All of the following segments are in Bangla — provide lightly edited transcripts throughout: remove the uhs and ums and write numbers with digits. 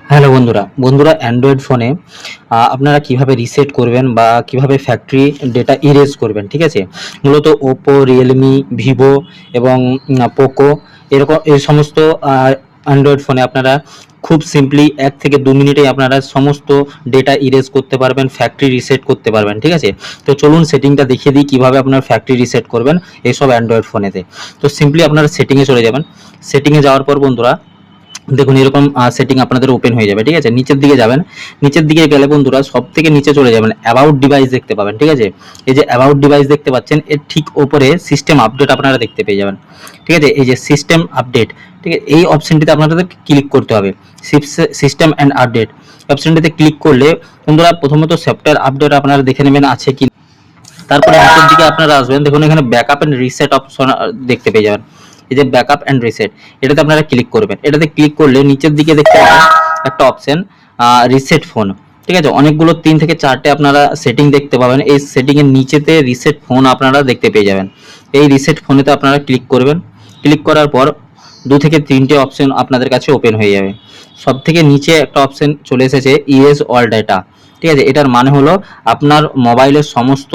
হ্যালো বন্ধুরা বন্ধুরা অ্যান্ড্রয়েড ফোনে আপনারা কিভাবে রিসেট করবেন বা কিভাবে ফ্যাক্টরি ডেটা ইরেজ করবেন, ঠিক আছে। মূলত ওপো, রিয়েলমি, ভিভো এবং পোকো এরকম এই সমস্ত অ্যান্ড্রয়েড ফোনে আপনারা খুব সিম্পলি 1 থেকে 2 মিনিটেই আপনারা সমস্ত ডেটা ইরেজ করতে পারবেন, ফ্যাক্টরি রিসেট করতে পারবেন, ঠিক আছে। তো চলুন সেটিংটা দেখিয়ে দিই কীভাবে আপনার ফ্যাক্টরি রিসেট করবেন এইসব অ্যান্ড্রয়েড ফোনেতে। তো সিম্পলি আপনারা সেটিংয়ে চলে যাবেন। সেটিংয়ে যাওয়ার পর বন্ধুরা দেখুন এরকম সেটিং আপনাদের ওপেন হয়ে যাবে, ঠিক আছে। নিচের দিকে যাবেন, নিচের দিকে গেলে বন্ধুরা সব থেকে নিচে চলে যাবেন, অ্যাবাউট ডিভাইস দেখতে পাবেন, ঠিক আছে। এই যে অ্যাবাউট ডিভাইস দেখতে পাচ্ছেন, এর ঠিক ওপরে সিস্টেম আপডেট আপনারা দেখতে পেয়ে যাবেন, ঠিক আছে। এই যে সিস্টেম আপডেট, ঠিক আছে, এই অপশনটিতে আপনাদের ক্লিক করতে হবে। সিস্টেম অ্যান্ড আপডেট অপশনটিতে ক্লিক করলে বন্ধুরা প্রথমত সফটওয়্যার আপডেট আপনারা দেখে নেবেন আছে কি। তারপরে নিচের দিকে আপনারা আসবেন, দেখুন এখানে ব্যাকআপ এন্ড রিসেট অপশন দেখতে পেয়ে যাবেন। এই যে ব্যাকআপ এন্ড রিসেট, এটাতে আপনারা ক্লিক করবেন। এটাতে ক্লিক করলে নিচের দিকে দেখতে পাবেন একটা অপশন রিসেট ফোন, ঠিক আছে। অনেকগুলো 3 থেকে 4টে আপনারা সেটিং দেখতে পাবেন। এই সেটিং এর নিচেতে রিসেট ফোন আপনারা দেখতে পেয়ে যাবেন। এই রিসেট ফোনেতে আপনারা ক্লিক করবেন। ক্লিক করার পর 2 থেকে 3টে অপশন আপনাদের কাছে ওপেন হয়ে যাবে। সব থেকে নিচে একটা অপশন চলে এসেছে ইরেজ অল ডাটা, ঠিক আছে। এটার মানে হলো আপনার মোবাইলের সমস্ত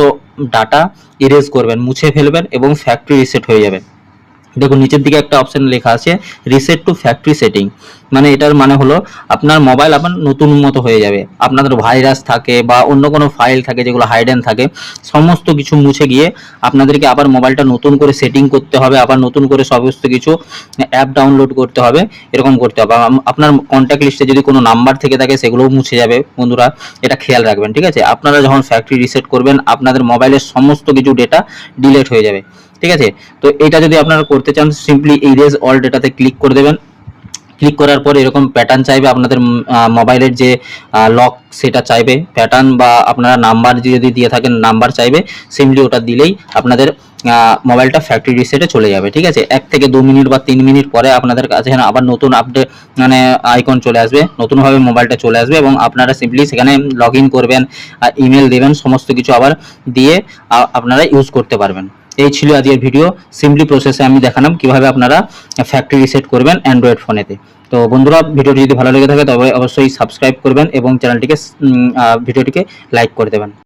ডাটা ইরেজ করবেন, মুছে ফেলবেন এবং ফ্যাক্টরি রিসেট হয়ে যাবে। দেখুন নিচের দিকে একটা অপশন লেখা আছে রিসেট টু ফ্যাক্টরি সেটিং, মানে এটার মানে হলো আপনার মোবাইল আবার নতুন মতো হয়ে যাবে। আপনাদের ভাইরাস থাকে বা অন্য কোনো ফাইল থাকে যেগুলো হাইডেন থাকে, সমস্ত কিছু মুছে গিয়ে আপনাদেরকে আবার মোবাইলটা নতুন করে সেটিং করতে হবে, আবার নতুন করে সমস্ত কিছু অ্যাপ ডাউনলোড করতে হবে, এরকম করতে হবে। আপনার কন্ট্যাক্ট লিস্টে যদি কোনো নাম্বার থেকে থাকে সেগুলোও মুছে যাবে বন্ধুরা, এটা খেয়াল রাখবেন, ঠিক আছে। আপনারা যখন ফ্যাক্টরি রিসেট করবেন আপনাদের মোবাইলের সমস্ত কিছু ডেটা ডিলিট হয়ে যাবে, ঠিক আছে। তো এটা যদি আপনারা করতে চান সিম্পলি ইরেজ অল ডেটাতে ক্লিক করে দেবেন। ক্লিক করার পর এরকম প্যাটার্ন চাইবে আপনাদের মোবাইলের যে লক সেটা চাইবে প্যাটার্ন, বা আপনারা নাম্বার যদি দিয়ে থাকেন নাম্বার চাইবে, সিম্পলি ওটা দিলেই আপনাদের মোবাইলটা ফ্যাক্টরি রিসেটে চলে যাবে, ঠিক আছে। 1 থেকে 2 মিনিট বা 3 মিনিট পরে আপনাদের কাছে আবার নতুন আপডেট মানে আইকন চলে আসবে, নতুনভাবে মোবাইলটা চলে আসবে এবং আপনারা সিম্পলি সেখানে লগ ইন করবেন, ইমেল দেবেন, সমস্ত কিছু আবার দিয়ে আপনারা ইউজ করতে পারবেন। এই ছিল আজকের ভিডিও। সিম্পলি প্রসেসে আমি দেখালাম কিভাবে আপনারা ফ্যাক্টরি রিসেট করবেন অ্যান্ড্রয়েড ফোনেতে। তো বন্ধুরা ভিডিওটি যদি ভালো লেগে থাকে তবে অবশ্যই সাবস্ক্রাইব করবেন এবং চ্যানেলটিকে ভিডিওটিকে লাইক করে দেবেন।